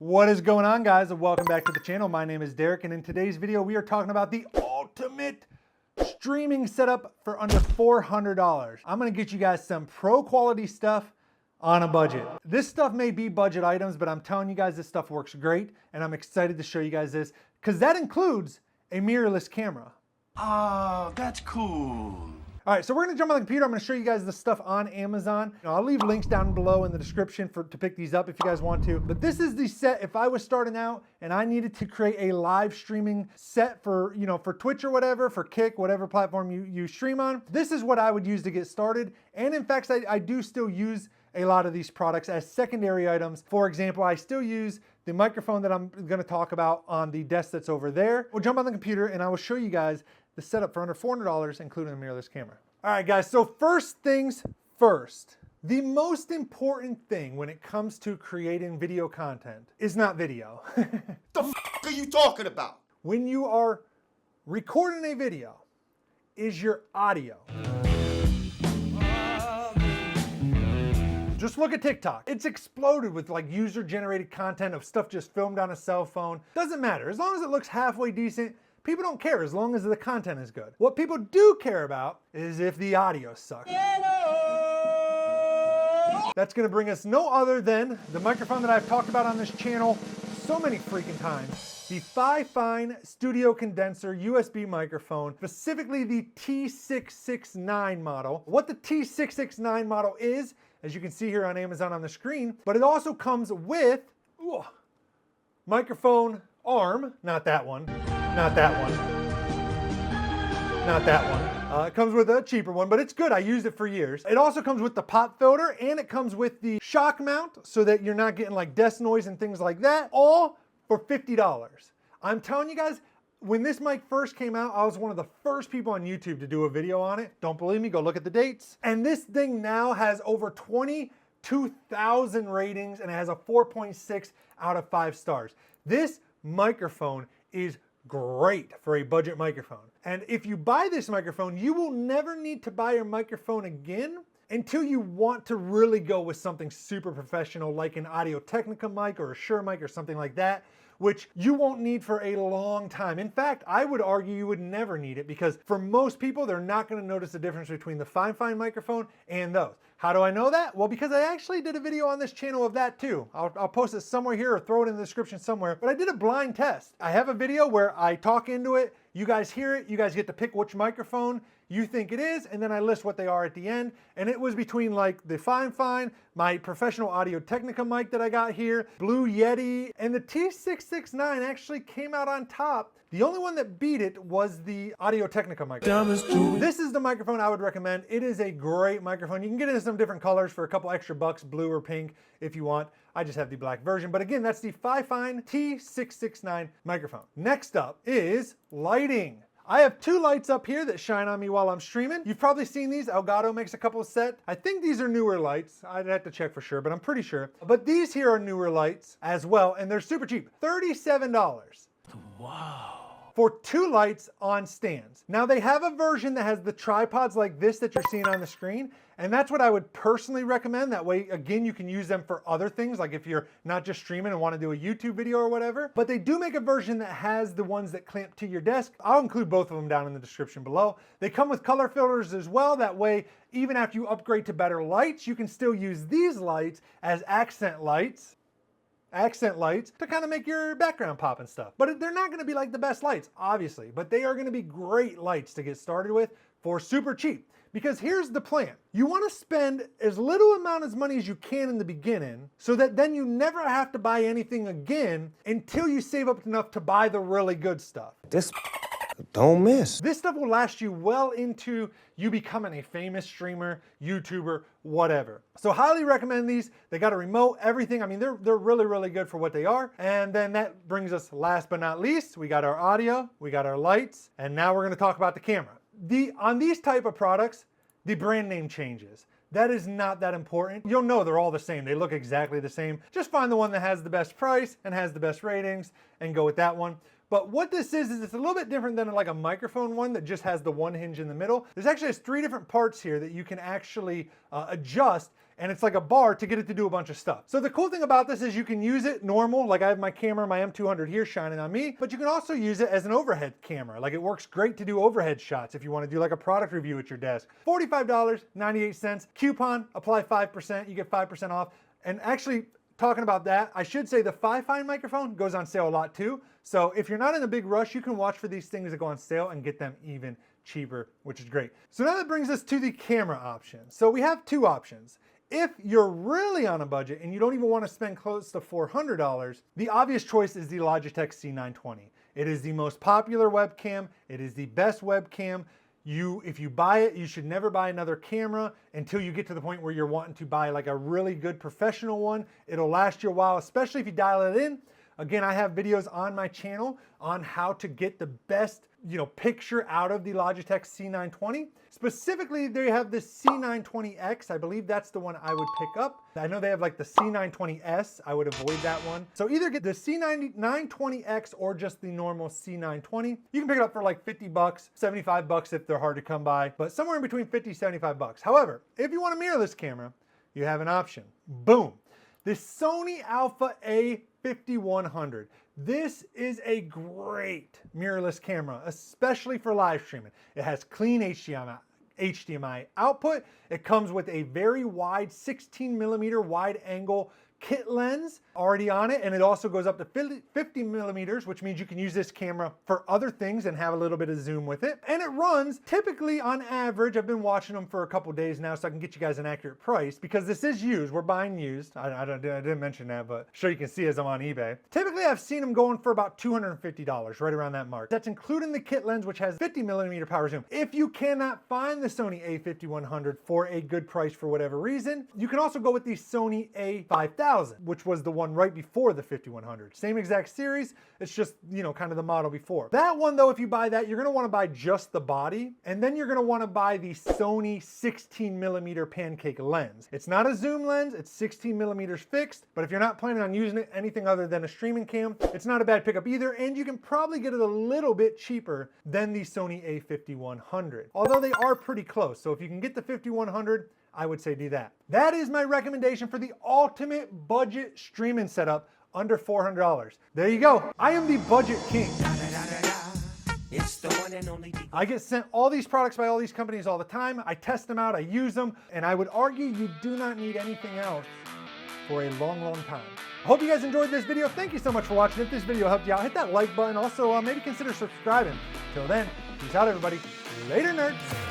What is going on, guys, and welcome back to the channel. My name is Derek, and in today's video we are talking about the ultimate streaming setup for under $400. I'm gonna get you guys some pro quality stuff on a budget. This stuff may be budget items, but I'm telling you guys this stuff works great, and I'm excited to show you guys this because that includes a mirrorless camera. Oh, that's cool. All right, so we're gonna jump on the computer. I'm gonna show you guys the stuff on Amazon. I'll leave links down below in the description to pick these up if you guys want to. But this is the set if I was starting out and I needed to create a live streaming set for, for Twitch or whatever, for Kick, whatever platform you stream on. This is what I would use to get started. And in fact, I do still use a lot of these products as secondary items. For example, I still use the microphone that I'm gonna talk about on the desk that's over there. We'll jump on the computer and I will show you guys the setup for under $400, including a mirrorless camera. All right, guys, so first things first. The most important thing when it comes to creating video content is not video. The f are you talking about? When you are recording a video, is your audio. Just look at TikTok. It's exploded with like user-generated content of stuff just filmed on a cell phone. Doesn't matter, as long as it looks halfway decent, people don't care as long as the content is good. What people do care about is if the audio sucks. That's gonna bring us no other than the microphone that I've talked about on this channel so many freaking times. The Fifine Studio Condenser USB microphone, specifically the T669 model. What the T669 model is, as you can see here on Amazon on the screen, but it also comes with microphone arm, not that one. Not that one. Not that one. It comes with a cheaper one, but it's good. I used it for years. It also comes with the pop filter, and it comes with the shock mount so that you're not getting like desk noise and things like that, all for $50. I'm telling you guys, when this mic first came out, I was one of the first people on YouTube to do a video on it. Don't believe me? Go look at the dates. And this thing now has over 22,000 ratings, and it has a 4.6 out of 5 stars. This microphone is great for a budget microphone. And if you buy this microphone, you will never need to buy your microphone again until you want to really go with something super professional like an Audio-Technica mic or a Shure mic or something like that, which you won't need for a long time. In fact, I would argue you would never need it because for most people, they're not gonna notice the difference between the Fifine microphone and those. How do I know that? Well, because I actually did a video on this channel of that too. I'll post it somewhere here or throw it in the description somewhere, but I did a blind test. I have a video where I talk into it, you guys hear it, you guys get to pick which microphone you think it is, and then I list what they are at the end. And it was between like the Fifine, my professional Audio-Technica mic that I got here, Blue Yeti, and the T669 actually came out on top. The only one that beat it was the Audio-Technica microphone. This is the microphone I would recommend. It is a great microphone. You can get it in some different colors for a couple extra bucks, blue or pink if you want. I just have the black version. But again, that's the Fifine T669 microphone. Next up is lighting. I have 2 lights up here that shine on me while I'm streaming. You've probably seen these. Elgato makes a couple of set. I think these are newer lights. I'd have to check for sure, but I'm pretty sure. But these here are newer lights as well, and they're super cheap. $37. Wow. For 2 lights on stands. Now they have a version that has the tripods like this that you're seeing on the screen, and that's what I would personally recommend. That way, again, you can use them for other things, like if you're not just streaming and want to do a YouTube video or whatever. But they do make a version that has the ones that clamp to your desk. I'll include both of them down in the description below. They come with color filters as well. That way, even after you upgrade to better lights, you can still use these lights as accent lights to kind of make your background pop and stuff. But they're not gonna be like the best lights, obviously, but they are gonna be great lights to get started with for super cheap. Because here's the plan. You wanna spend as little amount of money as you can in the beginning so that then you never have to buy anything again until you save up enough to buy the really good stuff. This don't miss. This stuff will last you well into you becoming a famous streamer, YouTuber, whatever. So highly recommend these. They got a remote, everything. I mean, they're really, really good for what they are. And then that brings us last but not least, we got our audio, we got our lights, and now we're gonna talk about the camera. On these type of products, the brand name changes. That is not that important. You'll know they're all the same. They look exactly the same. Just find the one that has the best price and has the best ratings and go with that one. But what this is it's a little bit different than like a microphone one that just has the one hinge in the middle. There's actually 3 different parts here that you can actually adjust and it's like a bar to get it to do a bunch of stuff. So the cool thing about this is you can use it normal, like I have my camera, my M200 here shining on me, but you can also use it as an overhead camera. Like it works great to do overhead shots if you want to do like a product review at your desk. $45.98, coupon, apply 5%, you get 5% off. And actually, talking about that, I should say the Fi-Fi microphone goes on sale a lot too. So if you're not in a big rush, you can watch for these things that go on sale and get them even cheaper, which is great. So now that brings us to the camera options. So we have two options. If you're really on a budget and you don't even want to spend close to $400, the obvious choice is the Logitech C920. It is the most popular webcam. It is the best webcam. If you buy it, you should never buy another camera until you get to the point where you're wanting to buy like a really good professional one. It'll last you a while, especially if you dial it in. Again, I have videos on my channel on how to get the best, picture out of the Logitech C920. Specifically, they have the C920X. I believe that's the one I would pick up. I know they have like the C920S. I would avoid that one. So either get the C920X or just the normal C920. You can pick it up for like 50 bucks, 75 bucks if they're hard to come by, but somewhere in between 50, 75 bucks. However, if you want a mirrorless camera, you have an option. Boom. The Sony Alpha A5100. This is a great mirrorless camera, especially for live streaming. It has clean HDMI output. It comes with a very wide 16mm wide angle kit lens already on it, and it also goes up to 50 millimeters, which means you can use this camera for other things and have a little bit of zoom with it. And it runs typically on average, I've been watching them for a couple days now so I can get you guys an accurate price because this is used. We're buying used. I didn't mention that, but I'm sure you can see as I'm on eBay. Typically I've seen them going for about $250, right around that mark. That's including the kit lens, which has 50mm power zoom. If you cannot find the Sony A5100 for a good price for whatever reason, you can also go with the Sony A5000, which was the one right before the 5100. Same exact series, it's just, kind of the model before. That one though, if you buy that, you're gonna wanna buy just the body, and then you're gonna wanna buy the Sony 16mm pancake lens. It's not a zoom lens, it's 16mm fixed, but if you're not planning on using it anything other than a streaming cam, it's not a bad pickup either, and you can probably get it a little bit cheaper than the Sony A5100. Although they are pretty close, so if you can get the 5100, I would say do that. That is my recommendation for the ultimate budget streaming setup under $400. There you go. I am the budget king. I get sent all these products by all these companies all the time. I test them out, I use them, and I would argue you do not need anything else for a long, long time. I hope you guys enjoyed this video. Thank you so much for watching. If this video helped you out, hit that like button. Also, maybe consider subscribing. Till then, peace out, everybody. Later, nerds.